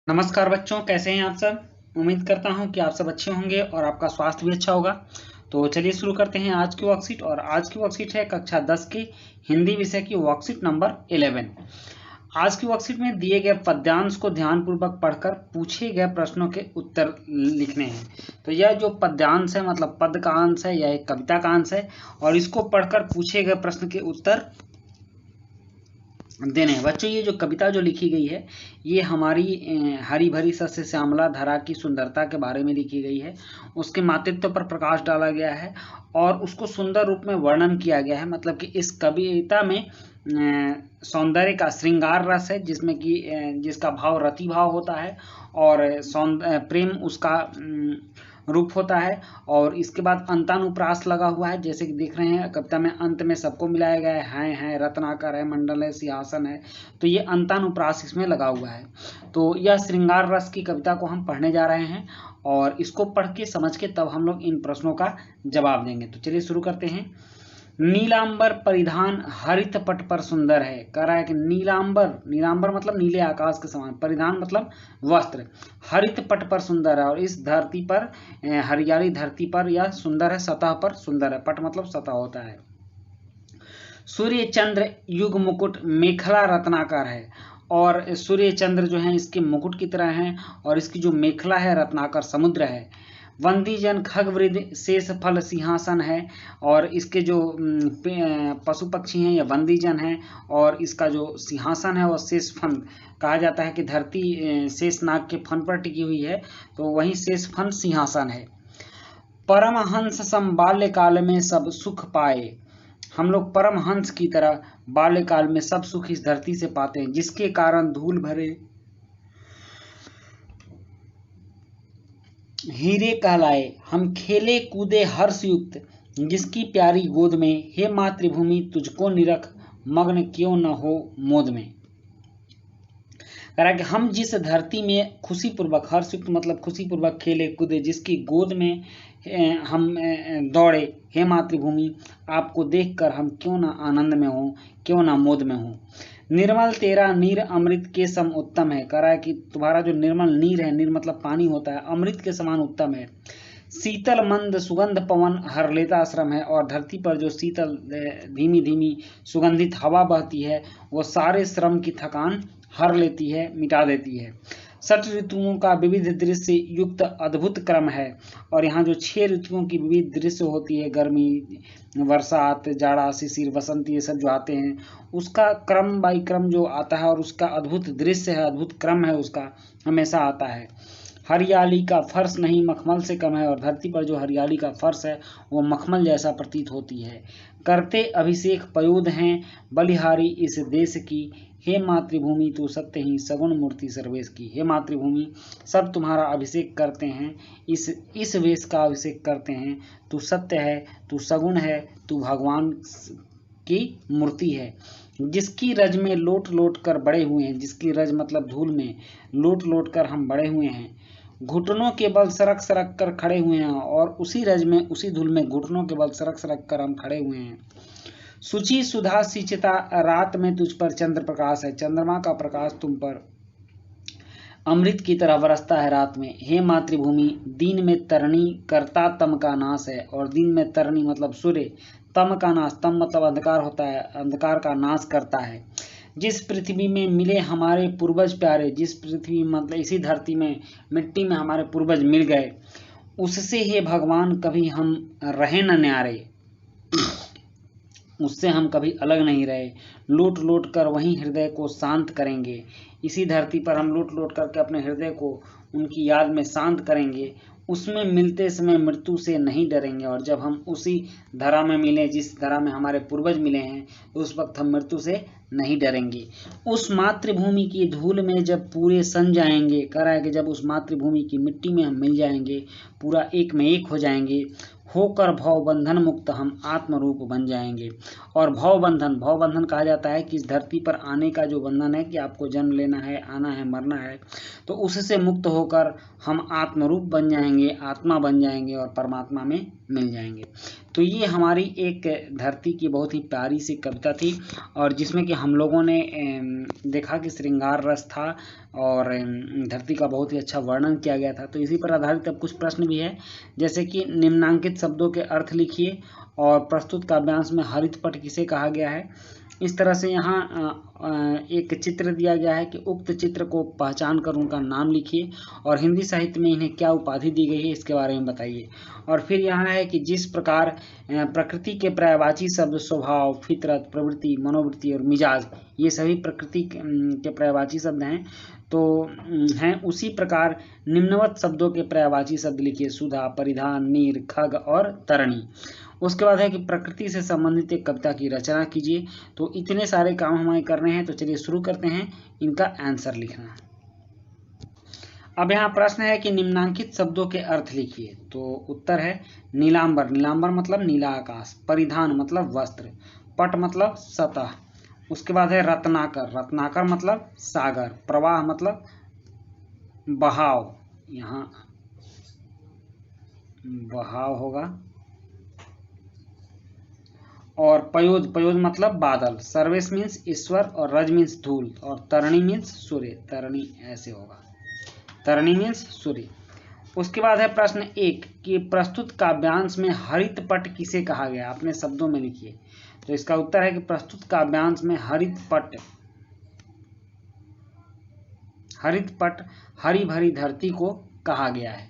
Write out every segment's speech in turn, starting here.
नमस्कार बच्चों, कैसे हैं आप सब। उम्मीद करता हूं कि आप सब अच्छे होंगे और आपका स्वास्थ्य भी अच्छा होगा। तो चलिए शुरू करते हैं आज की वर्कशीट। और आज की वर्कशीट है कक्षा 10 की हिंदी विषय की वर्कशीट नंबर 11। आज की वर्कशीट में दिए गए पद्यांश को ध्यानपूर्वक पढ़कर पूछे गए प्रश्नों के उत्तर लिखने हैं। तो यह जो पद्यांश है मतलब पद का अंश है, यह एक कविता का अंश है और इसको पढ़कर पूछे गए प्रश्न के उत्तर देने हैं। बच्चों, ये जो कविता जो लिखी गई है ये हमारी हरी भरी सस्य श्यामला धरा की सुंदरता के बारे में लिखी गई है। उसके मातृत्व पर प्रकाश डाला गया है और उसको सुंदर रूप में वर्णन किया गया है। मतलब कि इस कविता में सौंदर्य का श्रृंगार रस है, जिसमें कि जिसका भाव रति भाव होता है और प्रेम उसका रूप होता है। और इसके बाद अंतानुप्रास लगा हुआ है, जैसे कि देख रहे हैं कविता में अंत में सबको मिलाया गया है रत्नाकर है, मंडल है, सिंहासन है। तो ये अंतानुप्रास इसमें लगा हुआ है। तो यह श्रृंगार रस की कविता को हम पढ़ने जा रहे हैं और इसको पढ़ के समझ के तब हम लोग इन प्रश्नों का जवाब देंगे। तो चलिए शुरू करते हैं। नीलांबर परिधान हरित पट पर सुंदर है। कह रहा है कि नीलांबर, नीलांबर मतलब नीले आकाश के समान, परिधान मतलब वस्त्र, हरित पट पर सुंदर है। और इस धरती पर हरियाली धरती पर यह सुंदर है, सतह पर सुंदर है। पट मतलब सतह होता है। सूर्य चंद्र युग मुकुट मेखला रत्नाकर है। और सूर्य चंद्र जो है इसके मुकुट की तरह हैं और इसकी जो मेखला है रत्नाकर समुद्र है। वंदीजन खगवृद्ध शेष फल सिंहासन है। और इसके जो पशु पक्षी हैं ये वंदीजन हैं और इसका जो सिंहासन है वह शेष फन, कहा जाता है कि धरती शेष नाग के फन पर टिकी हुई है, तो वही शेष फन सिंहासन है। परमहंस सम बाल्यकाल में सब सुख पाए। हम लोग परमहंस की तरह बाल्यकाल में सब सुख इस धरती से पाते हैं, जिसके कारण धूल भरे हीरे कहलाए। हम खेले कूदे हर्ष युक्त जिसकी प्यारी गोद में, हे मातृभूमि तुझको निरख मग्न क्यों न हो मोद में। कह रहा कि हम जिस धरती में खुशी पूर्वक, हर्षयुक्त मतलब खुशी पूर्वक खेले कूदे, जिसकी गोद में हम दौड़े, हे मातृभूमि आपको देखकर हम क्यों ना आनंद में हो, क्यों ना मोद में हो। निर्मल तेरा नीर अमृत के सम उत्तम है। कह रहा है कि तुम्हारा जो निर्मल नीर है, नीर मतलब पानी होता है, अमृत के समान उत्तम है। शीतल मंद सुगंध पवन हर लेता श्रम है। और धरती पर जो शीतल धीमी धीमी सुगंधित हवा बहती है वो सारे श्रम की थकान हर लेती है, मिटा देती है। षट ऋतुओं का विविध दृश्य युक्त अद्भुत क्रम है। और यहाँ जो 6 ऋतुओं की विविध दृश्य होती है, गर्मी, बरसात, जाड़ा, शिशिर, बसंत, ये सब जो आते हैं उसका क्रम बाई क्रम जो आता है और उसका अद्भुत दृश्य है, अद्भुत क्रम है, उसका हमेशा आता है। हरियाली का फर्श नहीं मखमल से कम है। और धरती पर जो हरियाली का फर्श है वो मखमल जैसा प्रतीत होती है। करते अभिषेक पयोध हैं बलिहारी इस देश की, हे मातृभूमि तू सत्य ही सगुण मूर्ति सर्वेश की। हे मातृभूमि सब तुम्हारा अभिषेक करते हैं, इस वेश का अभिषेक करते हैं। तू सत्य है, तू सगुण है, तू भगवान की मूर्ति है। जिसकी रज में लोट लोट कर बड़े हुए हैं, जिसकी रज मतलब धूल में लोट लोट कर हम बड़े हुए हैं। घुटनों के बल सरक सरक कर खड़े हुए हैं। और उसी रज में, उसी धूल में घुटनों के बल सरक सरक कर हम खड़े हुए हैं। सुचि सुधा सिंचिता रात में तुझ पर चंद्र प्रकाश है। चंद्रमा का प्रकाश तुम पर अमृत की तरह बरसता है रात में। हे मातृभूमि दिन में तरणी करता तम का नाश है। और दिन में तरणी मतलब सूर्य, तम का नाश, तम मतलब अंधकार होता है, अंधकार का नाश करता है। जिस पृथ्वी में मिले हमारे पूर्वज प्यारे, जिस पृथ्वी मतलब इसी धरती में मिट्टी में हमारे पूर्वज मिल गए, उससे हे भगवान कभी हम रहे न न्यारे, उससे हम कभी अलग नहीं रहे। लूट लूट कर वहीं हृदय को शांत करेंगे। इसी धरती पर हम लूट लूट करके अपने हृदय को उनकी याद में शांत करेंगे। उसमें मिलते समय मृत्यु से नहीं डरेंगे। और जब हम उसी धरा में मिले जिस धरा में हमारे पूर्वज मिले हैं, तो उस वक्त हम मृत्यु से नहीं डरेंगे। उस मातृभूमि की धूल में जब पूरे सन जाएंगे, कह रहा है कि जब उस मातृभूमि की मिट्टी में हम मिल जाएंगे, पूरा एक में एक हो जाएंगे, होकर भव बंधन मुक्त हम आत्मरूप बन जाएंगे। और भव बंधन कहा जाता है कि इस धरती पर आने का जो बंधन है कि आपको जन्म लेना है, आना है, मरना है, तो उससे मुक्त होकर हम आत्मरूप बन जाएंगे, आत्मा बन जाएंगे और परमात्मा में मिल जाएंगे। तो ये हमारी एक धरती की बहुत ही प्यारी सी कविता थी, और जिसमें कि हम लोगों ने देखा कि श्रृंगार रस था और धरती का बहुत ही अच्छा वर्णन किया गया था। तो इसी पर आधारित अब कुछ प्रश्न भी है, जैसे कि निम्नांकित शब्दों के अर्थ लिखिए और प्रस्तुत काव्यांश में हरित पट किसे कहा गया है। इस तरह से यहाँ एक चित्र दिया गया है कि उक्त चित्र को पहचान कर उनका नाम लिखिए और हिंदी साहित्य में इन्हें क्या उपाधि दी गई है इसके बारे में बताइए। और फिर यहाँ है कि जिस प्रकार प्रकृति के पर्यायवाची शब्द स्वभाव, फितरत, प्रवृत्ति, मनोवृत्ति और मिजाज, ये सभी प्रकृति के पर्यायवाची शब्द हैं, तो हैं उसी प्रकार निम्नवत शब्दों के पर्यायवाची शब्द लिखिए, सुधा, परिधान, नीर, खग और तरणी। उसके बाद है कि प्रकृति से संबंधित एक कविता की रचना कीजिए। तो इतने सारे काम हमें करने हैं, तो चलिए शुरू करते हैं इनका आंसर लिखना। अब यहाँ प्रश्न है कि निम्नांकित शब्दों के अर्थ लिखिए। तो उत्तर है नीलांबर, नीलांबर मतलब नीला आकाश, परिधान मतलब वस्त्र, पट मतलब सतह, उसके बाद है रत्नाकर, रत्नाकर मतलब सागर, प्रवाह मतलब बहाव, यहाँ बहाव होगा, और पयोद, पयोद मतलब बादल, सर्वेश मीन्स ईश्वर और रज मीन्स धूल और तरणी मीन्स सूर्य, तरणी ऐसे होगा, तरणी मीन्स सूर्य। उसके बाद है प्रश्न 1 कि प्रस्तुत काव्यांश में हरित पट किसे कहा गया, अपने शब्दों में लिखिए। तो इसका उत्तर है कि प्रस्तुत काव्यांश में हरित पट हरी भरी धरती को कहा गया है।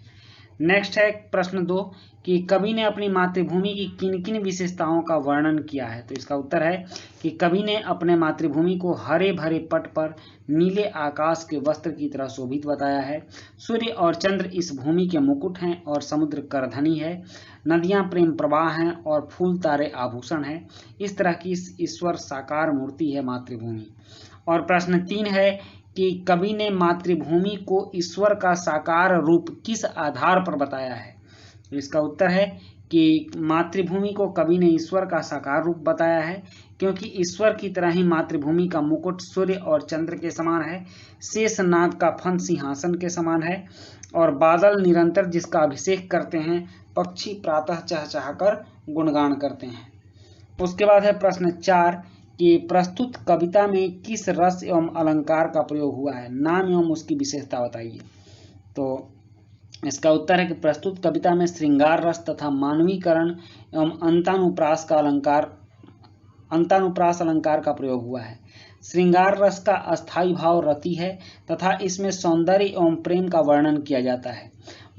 नेक्स्ट है प्रश्न 2 कि कवि ने अपनी मातृभूमि की किन किन विशेषताओं का वर्णन किया है। तो इसका उत्तर है कि कवि ने अपने मातृभूमि को हरे भरे पट पर नीले आकाश के वस्त्र की तरह शोभित बताया है। सूर्य और चंद्र इस भूमि के मुकुट हैं और समुद्र करधनी है, नदियां प्रेम प्रवाह हैं और फूल तारे आभूषण हैं। इस तरह की ईश्वर साकार मूर्ति है मातृभूमि। और प्रश्न 3 है कि कवि ने मातृभूमि को ईश्वर का साकार रूप किस आधार पर बताया है। तो इसका उत्तर है कि मातृभूमि को कवि ने ईश्वर का साकार रूप बताया है क्योंकि ईश्वर की तरह ही मातृभूमि का मुकुट सूर्य और चंद्र के समान है, शेष नाग का फन सिंहासन के समान है और बादल निरंतर जिसका अभिषेक करते हैं, पक्षी प्रातः चहचहाकर गुणगान करते हैं। उसके बाद है प्रश्न 4 कि प्रस्तुत कविता में किस रस एवं अलंकार का प्रयोग हुआ है, नाम एवं उसकी विशेषता बताइए। तो इसका उत्तर है कि प्रस्तुत कविता में श्रृंगार रस तथा मानवीकरण एवं अंतानुप्रास अलंकार का प्रयोग हुआ है। श्रृंगार रस का अस्थायी भाव रति है तथा इसमें सौंदर्य एवं प्रेम का वर्णन किया जाता है।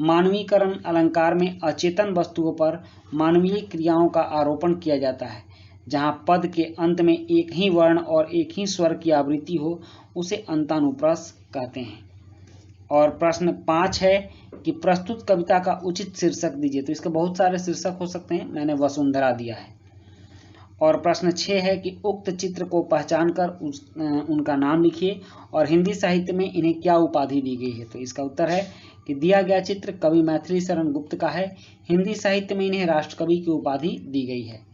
मानवीकरण अलंकार में अचेतन वस्तुओं पर मानवीय क्रियाओं का आरोपण किया जाता है। जहाँ पद के अंत में एक ही वर्ण और एक ही स्वर की आवृत्ति हो उसे अंतानुप्रास कहते हैं। और प्रश्न 5 है कि प्रस्तुत कविता का उचित शीर्षक दीजिए। तो इसके बहुत सारे शीर्षक हो सकते हैं, मैंने वसुंधरा दिया है। और प्रश्न 6 है कि उक्त चित्र को पहचान कर उनका नाम लिखिए और हिंदी साहित्य में इन्हें क्या उपाधि दी गई है। तो इसका उत्तर है कि दिया गया चित्र कवि मैथिली शरण गुप्त का है, हिंदी साहित्य में इन्हें राष्ट्रकवि की उपाधि दी गई है।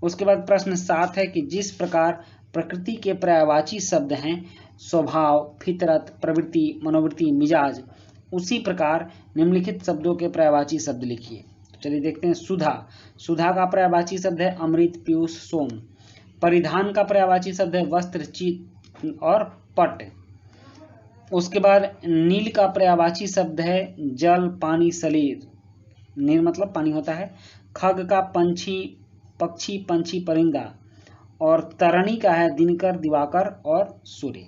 उसके बाद प्रश्न 7 है कि जिस प्रकार प्रकृति के पर्यायवाची शब्द हैं स्वभाव, फितरत, प्रवृत्ति, मनोवृत्ति, मिजाज, उसी प्रकार निम्नलिखित शब्दों के पर्यायवाची शब्द लिखिए। तो चलिए देखते हैं। सुधा, सुधा का पर्यायवाची शब्द है अमृत, पीयूष, सोम। परिधान का पर्यायवाची शब्द है वस्त्र, चित और पट। उसके बाद नील का पर्यायवाची शब्द है जल, पानी, सलीर, नील मतलब पानी होता है। खग का पक्षी, पंछी, परिंदा। और तरणी का है दिनकर, दिवाकर और सूर्य।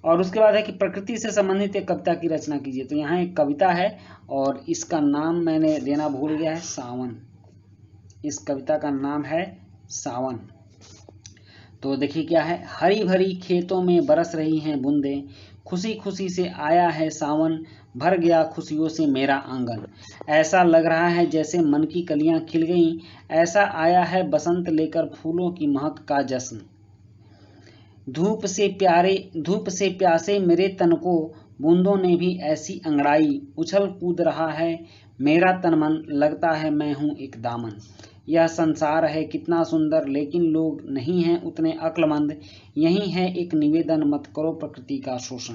और उसके बाद है कि प्रकृति से संबंधित एक कविता की रचना कीजिए। तो यहाँ एक कविता है और इसका नाम मैंने देना भूल गया है, सावन। इस कविता का नाम है सावन। तो देखिए क्या है, हरी भरी खेतों में बरस रही हैं बूंदें, खुशी खुशी से आया है सावन, भर गया खुशियों से मेरा आंगन। ऐसा लग रहा है जैसे मन की कलियां खिल गईं, ऐसा आया है बसंत लेकर फूलों की महक का जश्न। धूप से प्यासे मेरे तन को बूंदों ने भी ऐसी अंगड़ाई, उछल कूद रहा है मेरा तन मन, लगता है मैं हूँ एक दामन। यह संसार है कितना सुंदर लेकिन लोग नहीं हैं उतने अक्लमंद, यही है एक निवेदन, मत करो प्रकृति का शोषण।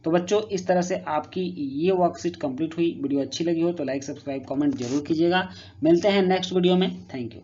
तो बच्चों इस तरह से आपकी ये वर्कशीट कंप्लीट हुई। वीडियो अच्छी लगी हो तो लाइक, सब्सक्राइब, कमेंट जरूर कीजिएगा। मिलते हैं नेक्स्ट वीडियो में। Thank you.